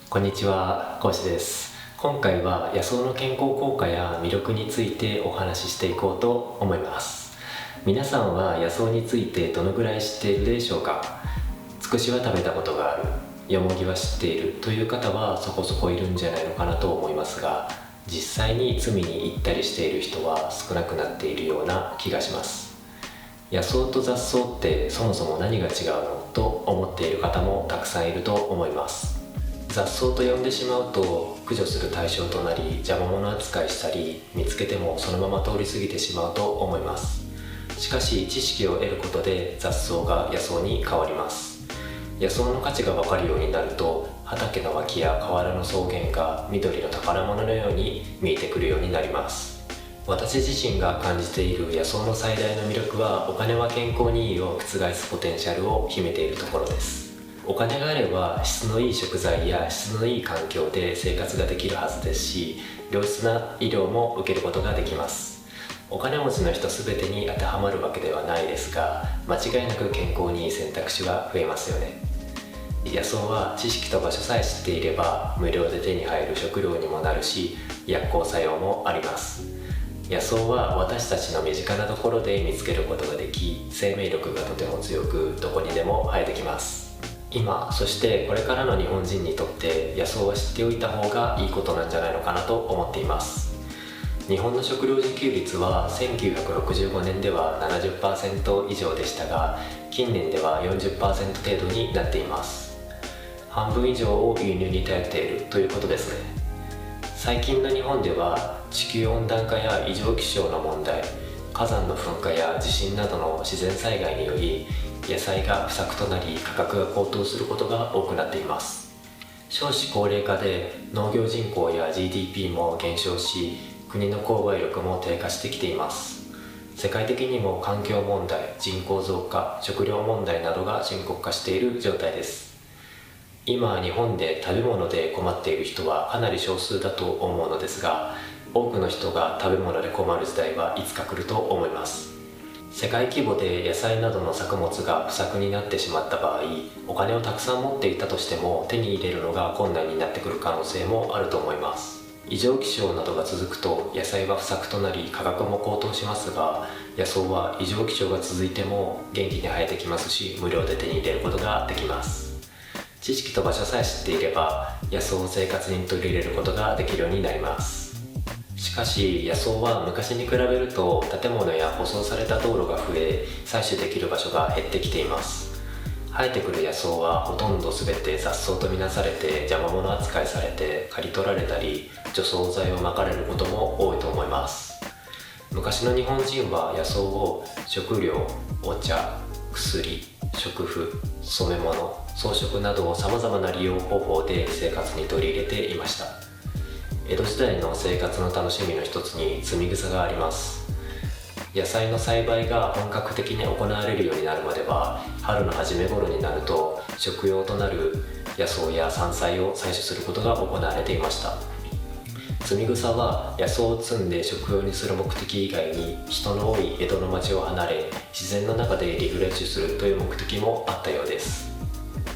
こんにちは、講師です。今回は野草の健康効果や魅力についてお話ししていこうと思います。皆さんは野草についてどのぐらい知っているでしょうか？つくしは食べたことがある、よもぎは知っているという方はそこそこいるんじゃないのかなと思いますが、実際に摘みに行ったりしている人は少なくなっているような気がします。野草と雑草ってそもそも何が違うのと思っている方もたくさんいると思います。雑草と呼んでしまうと駆除する対象となり邪魔者扱いしたり、見つけてもそのまま通り過ぎてしまうと思います。しかし知識を得ることで雑草が野草に変わります。野草の価値が分かるようになると、畑の脇や河原の草原が緑の宝物のように見えてくるようになります。私自身が感じている野草の最大の魅力は、お金は健康にいいを覆すポテンシャルを秘めているところです。お金があれば質のいい食材や質のいい環境で生活ができるはずですし、良質な医療も受けることができます。お金持ちの人全てに当てはまるわけではないですが、間違いなく健康にいい選択肢は増えますよね。野草は知識と場所さえ知っていれば無料で手に入る食料にもなるし、薬効作用もあります。野草は私たちの身近なところで見つけることができ、生命力がとても強く、どこにでも生えてきます。今、そしてこれからの日本人にとって野草は知っておいた方がいいことなんじゃないのかなと思っています。日本の食料自給率は1965年では 70% 以上でしたが、近年では 40% 程度になっています。半分以上を輸入に頼っているということですね。最近の日本では地球温暖化や異常気象の問題、火山の噴火や地震などの自然災害により野菜が不作となり、価格が高騰することが多くなっています。少子高齢化で農業人口や GDP も減少し、国の購買力も低下してきています。世界的にも環境問題、人口増加、食料問題などが深刻化している状態です。今日本で食べ物で困っている人はかなり少数だと思うのですが、多くの人が食べ物で困る時代はいつか来ると思います。世界規模で野菜などの作物が不作になってしまった場合、お金をたくさん持っていたとしても手に入れるのが困難になってくる可能性もあると思います。異常気象などが続くと野菜は不作となり、価格も高騰しますが、野草は異常気象が続いても元気に生えてきますし、無料で手に入れることができます。知識と場所さえ知っていれば野草を生活に取り入れることができるようになります。しかし野草は昔に比べると建物や舗装された道路が増え、採取できる場所が減ってきています。生えてくる野草はほとんど全て雑草とみなされて邪魔者扱いされて、刈り取られたり除草剤をまかれることも多いと思います。昔の日本人は野草を食料、お茶、薬、食符、染め物、装飾など様々な利用方法で生活に取り入れていました。江戸時代の生活の楽しみの一つに摘み草があります。野菜の栽培が本格的に行われるようになるまでは、春の初め頃になると食用となる野草や山菜を採取することが行われていました。摘み草は野草を摘んで食用にする目的以外に、人の多い江戸の町を離れ自然の中でリフレッシュするという目的もあったようです。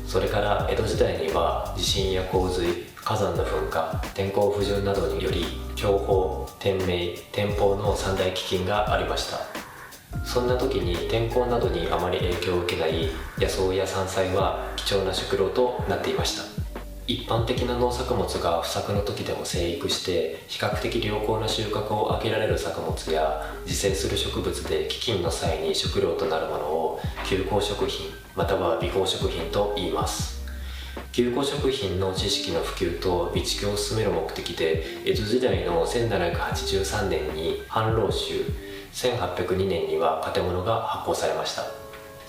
それから江戸時代には地震や洪水、火山の噴火、天候不順などにより享保、天明、天保の三大飢饉がありました。そんな時に天候などにあまり影響を受けない野草や山菜は貴重な食料となっていました。一般的な農作物が不作の時でも生育して比較的良好な収穫を上げられる作物や、自生する植物で飢饉の際に食料となるものを休耕食品または備耕食品と言います。休耕食品の知識の普及と備蓄を進める目的で、江戸時代の1783年に反老集、1802年には建物が発行されました。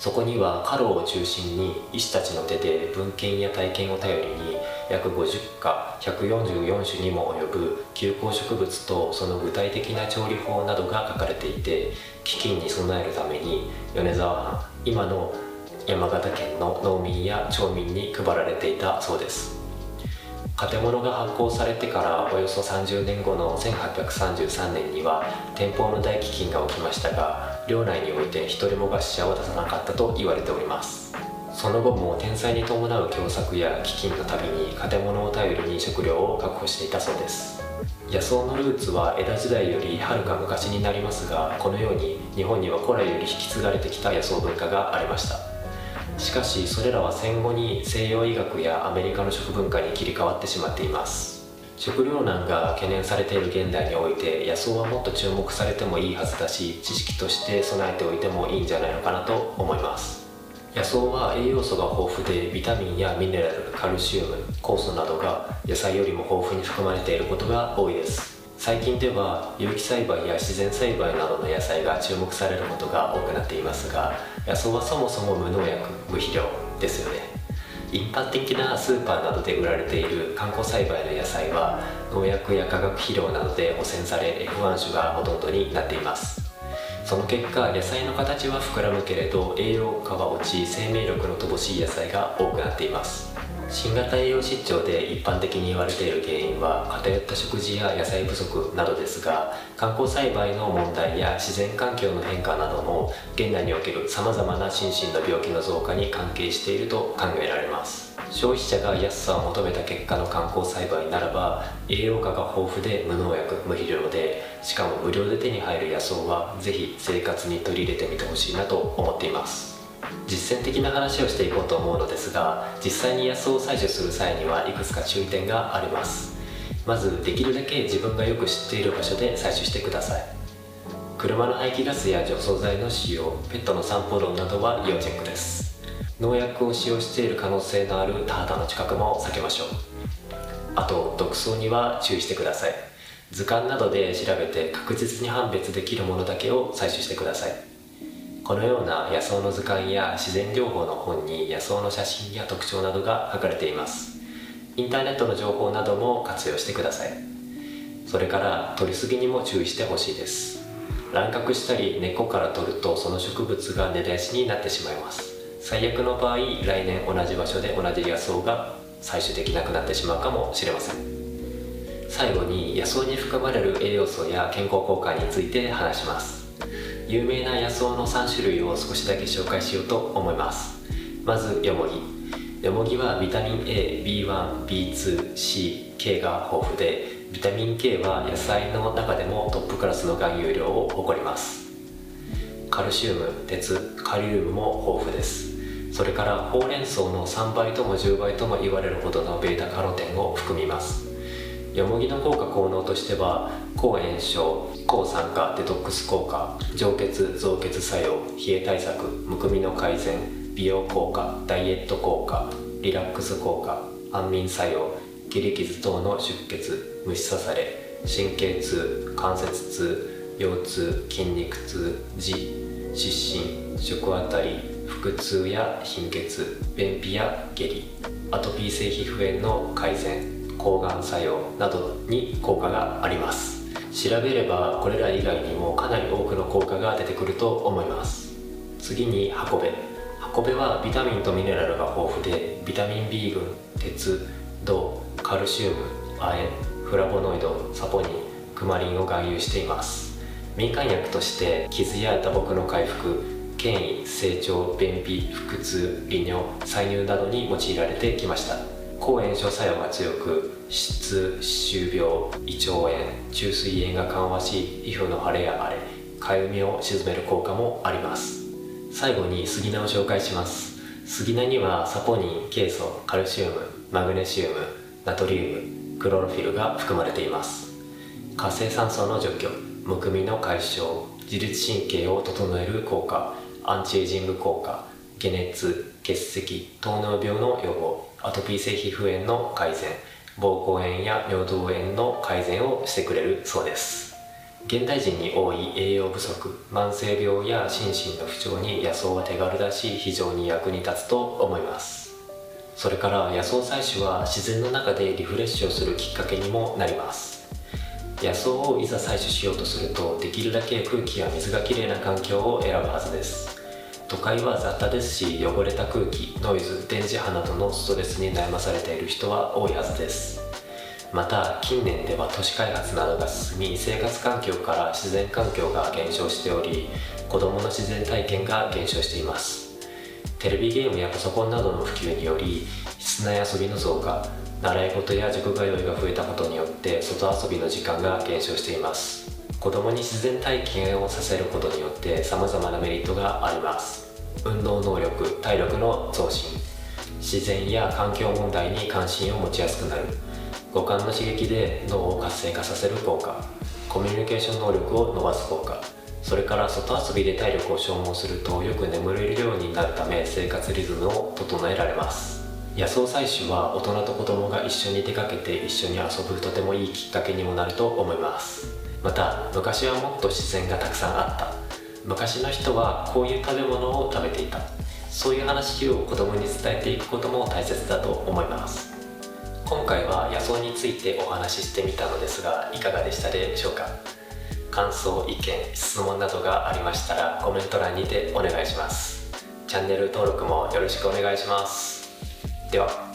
そこには家老を中心に医師たちの手で文献や体験を頼りに約50科144種にも及ぶ休耕植物とその具体的な調理法などが書かれていて、飢饉に備えるために米沢藩、今の山形県の農民や町民に配られていたそうです。建物が発行されてからおよそ30年後の1833年には天保の大飢饉が起きましたが、領内において一人も餓死者を出さなかったと言われております。その後も天災に伴う凶作や飢饉のたびに建物を頼りに食料を確保していたそうです。野草のルーツは江戸時代よりはるか昔になりますが、このように日本には古来より引き継がれてきた野草文化がありました。しかしそれらは戦後に西洋医学やアメリカの食文化に切り替わってしまっています。食糧難が懸念されている現代において、野草はもっと注目されてもいいはずだし、知識として備えておいてもいいんじゃないのかなと思います。野草は栄養素が豊富で、ビタミンやミネラル、カルシウム、酵素などが野菜よりも豊富に含まれていることが多いです。最近では有機栽培や自然栽培などの野菜が注目されることが多くなっていますが、野草はそもそも無農薬、無肥料ですよね。一般的なスーパーなどで売られている観光栽培の野菜は農薬や化学肥料などで汚染され F1 種がほとんどになっています。その結果、野菜の形は膨らむけれど栄養価は落ち、生命力の乏しい野菜が多くなっています。新型栄養失調で一般的に言われている原因は偏った食事や野菜不足などですが、観光栽培の問題や自然環境の変化なども現代におけるさまざまな心身の病気の増加に関係していると考えられます。消費者が安さを求めた結果の観光栽培ならば、栄養価が豊富で無農薬無肥料で、しかも無料で手に入る野草はぜひ生活に取り入れてみてほしいなと思っています。実践的な話をしていこうと思うのですが、実際に野草を採取する際にはいくつか注意点があります。まず、できるだけ自分がよく知っている場所で採取してください。車の排気ガスや除草剤の使用、ペットの散歩道などは要チェックです。農薬を使用している可能性のある田畑の近くも避けましょう。あと、毒草には注意してください。図鑑などで調べて確実に判別できるものだけを採取してください。このような野草の図鑑や自然療法の本に野草の写真や特徴などが書かれています。インターネットの情報なども活用してください。それから取りすぎにも注意してほしいです。乱獲したり根っこから取るとその植物が根絶やしになってしまいます。最悪の場合、来年同じ場所で同じ野草が採取できなくなってしまうかもしれません。最後に野草に含まれる栄養素や健康効果について話します。有名な野草の3種類を少しだけ紹介しようと思います。まずよもぎ。よもぎはビタミン A、B1、B2、C、K が豊富で、ビタミン K は野菜の中でもトップクラスの含有量を誇ります。カルシウム、鉄、カリウムも豊富です。それからほうれん草の3倍とも10倍とも言われるほどのベータカロテンを含みます。よもぎの効果効能としては、抗炎症、抗酸化、デトックス効果、浄血増血作用、冷え対策、むくみの改善、美容効果、ダイエット効果、リラックス効果、安眠作用、切り傷等の出血、虫刺され、神経痛、関節痛、腰痛、筋肉痛、失神、食あたり、腹痛や貧血、便秘や下痢、アトピー性皮膚炎の改善、抗がん作用などに効果があります。調べればこれら以外にもかなり多くの効果が出てくると思います。次にハコベ。ハコベはビタミンとミネラルが豊富で、ビタミン B 群、鉄、銅、カルシウム、亜鉛、フラボノイド、サポニン、クマリンを含有しています。民間薬として傷や打撲の回復、権威、成長、便秘、腹痛、利尿、歳乳などに用いられてきました。抗炎症作用が強く、脂質、歯周病、胃腸炎、虫垂炎が緩和し、皮膚の腫れや荒れ、かゆみを鎮める効果もあります。最後に杉菜を紹介します。杉菜にはサポニン、ケイ素、カルシウム、マグネシウム、ナトリウム、クロロフィルが含まれています。活性酸素の除去、むくみの解消、自律神経を整える効果、アンチエイジング効果、解熱、結石、糖尿病の予防、アトピー性皮膚炎の改善、膀胱炎や尿道炎の改善をしてくれるそうです。現代人に多い栄養不足、慢性病や心身の不調に野草は手軽だし、非常に役に立つと思います。それから野草採取は自然の中でリフレッシュをするきっかけにもなります。野草をいざ採取しようとすると、できるだけ空気や水がきれいな環境を選ぶはずです。都会は雑多ですし、汚れた空気、ノイズ、電磁波などのストレスに悩まされている人は多いはずです。また近年では都市開発などが進み、生活環境から自然環境が減少しており、子どもの自然体験が減少しています。テレビゲームやパソコンなどの普及により室内遊びの増加、習い事や塾通いが増えたことによって外遊びの時間が減少しています。子供に自然体験をさせることによって様々なメリットがあります。運動能力、体力の増進、自然や環境問題に関心を持ちやすくなる、五感の刺激で脳を活性化させる効果、コミュニケーション能力を伸ばす効果、それから外遊びで体力を消耗するとよく眠れるようになるため生活リズムを整えられます。野草採取は大人と子供が一緒に出かけて一緒に遊ぶとてもいいきっかけにもなると思います。また昔はもっと自然がたくさんあった、昔の人はこういう食べ物を食べていた、そういう話を子供に伝えていくことも大切だと思います。今回は野草についてお話ししてみたのですが、いかがでしたでしょうか。感想、意見、質問などがありましたらコメント欄にてお願いします。チャンネル登録もよろしくお願いします。では。